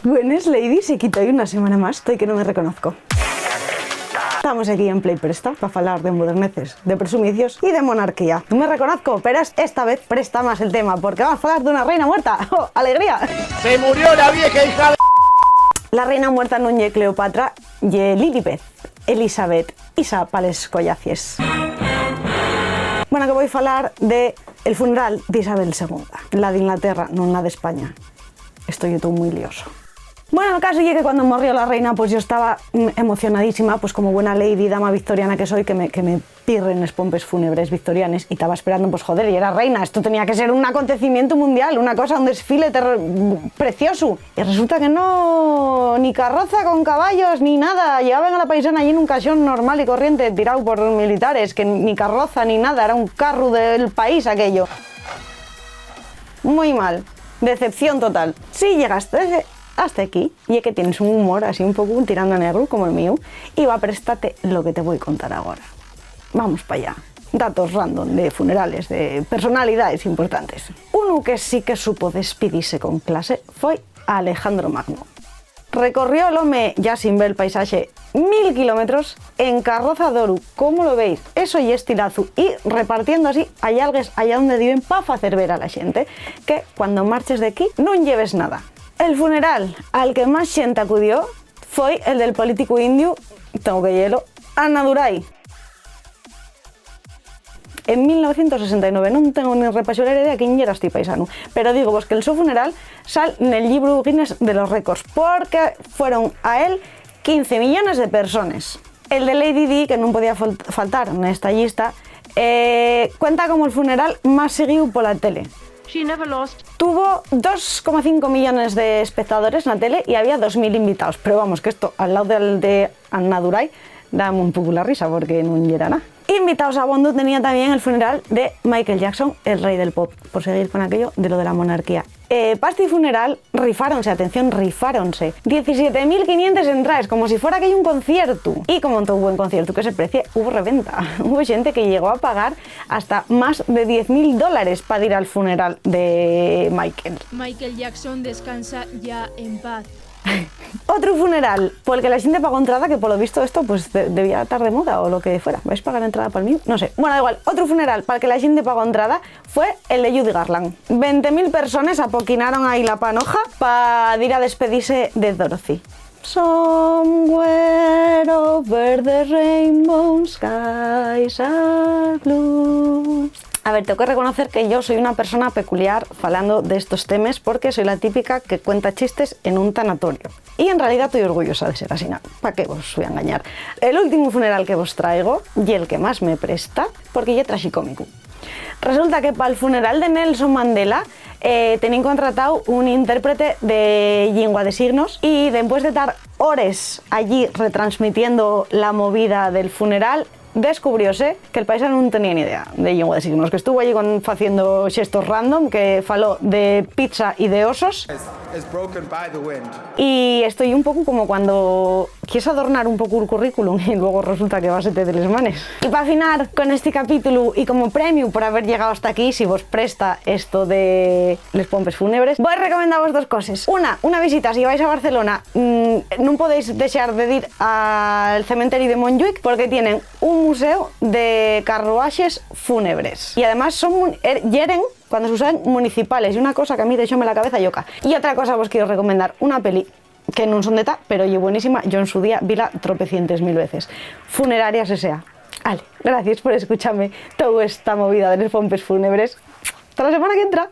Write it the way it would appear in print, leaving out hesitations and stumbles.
Buenas ladies, aquí estoy una semana más, estoy que no me reconozco. Estamos aquí en Play Presta para hablar de moderneces, de presumicios y de monarquía. No me reconozco, pero esta vez presta más el tema, porque vamos a hablar de una reina muerta. ¡Oh, alegría! ¡Se murió la vieja hija de... La reina muerta non ye Cleopatra, ye Lilibet, Elizabeth Isa Pales Collacies. Bueno, que voy a hablar de el funeral de Isabel II, la de Inglaterra, no la de España. Estoy todo muy lioso. Bueno, el caso es que cuando murió la reina, pues yo estaba emocionadísima, pues como buena lady, dama victoriana que soy, que me pirren los pompes fúnebres victorianes, y estaba esperando, pues joder, y era reina, esto tenía que ser un acontecimiento mundial, una cosa, un desfile precioso. Y resulta que no, ni carroza con caballos, ni nada, llevaban a la paisana allí en un cachón normal y corriente, tirado por militares, que ni carroza ni nada, era un carro del país aquello. Muy mal, decepción total. Sí, llegaste hasta aquí, y es que tienes un humor así un poco tirando a negro como el mío, y va a prestarte lo que te voy a contar ahora. Vamos para allá. Datos random de funerales, de personalidades importantes. Uno que sí que supo despedirse con clase fue Alejandro Magno. Recorrió el home, ya sin ver el paisaje, 1000 kilómetros en carroza d'oro, ¿cómo lo veis? Eso y estirazo, y repartiendo así allargues allá donde viven para hacer ver a la gente que cuando marches de aquí no lleves nada. El funeral al que más gente acudió fue el del político indio, tengo que hielo, Annadurai. En 1969, no tengo ni repasar la idea de quién era este paisano, pero digo pues que el su funeral sal en el libro Guinness de los récords, porque fueron a él 15 millones de personas. El de Lady Di, que no podía faltar en esta lista, cuenta como el funeral más seguido por la tele. Tuvo 2,5 millones de espectadores en la tele y había 2000 invitados, pero vamos, que esto al lado del de Annadurai da un poco la risa porque no era nada. Invitados a Bondo tenía también el funeral de Michael Jackson, el rey del pop, por seguir con aquello de lo de la monarquía. Para este funeral rifáronse, atención, rifáronse 17.500 entradas, como si fuera aquello un concierto. Y como en todo buen concierto que se precie, hubo reventa. Hubo gente que llegó a pagar hasta más de $10.000 para ir al funeral de Michael. Michael Jackson descansa ya en paz. Otro funeral, por el que la gente pagó entrada, que por lo visto esto pues debía estar de moda o lo que fuera. ¿Vais a pagar entrada para el mío? No sé. Bueno, da igual. Otro funeral para el que la gente pagó entrada fue el de Judy Garland. 20.000 personas apoquinaron ahí la panoja para ir a despedirse de Dorothy. Somewhere over the rainbow skies are blue. A ver, tengo que reconocer que yo soy una persona peculiar hablando de estos temas porque soy la típica que cuenta chistes en un tanatorio. Y en realidad estoy orgullosa de ser así, ¿no? ¿Para qué os voy a engañar? El último funeral que os traigo, y el que más me presta, porque ya tragicómico. Resulta que para el funeral de Nelson Mandela tenían contratado un intérprete de lengua de signos, y después de estar horas allí retransmitiendo la movida del funeral, descubrióse que el paisano no tenía ni idea de lengua de signos, que estuvo allí haciendo gestos random, que faló de pizza y de osos. Y estoy un poco como cuando quieres adornar un poco el currículum y luego resulta que vas a tener les manes. Y para afinar con este capítulo y como premio por haber llegado hasta aquí, si vos presta esto de les pompes fúnebres, voy a recomendaros dos cosas. Una visita, si vais a Barcelona, no podéis desear de ir al cementerio de Montjuïc porque tienen un museo de carruajes fúnebres y además hieren cuando se usan municipales, y una cosa que a mí de hecho me la cabeza yoca. Y otra cosa os quiero recomendar, una peli que no son de ta, pero es buenísima, yo en su día vi la tropecientes mil veces, Funerarias S.A. Vale, gracias por escucharme toda esta movida de los pompes fúnebres. Hasta la semana que entra.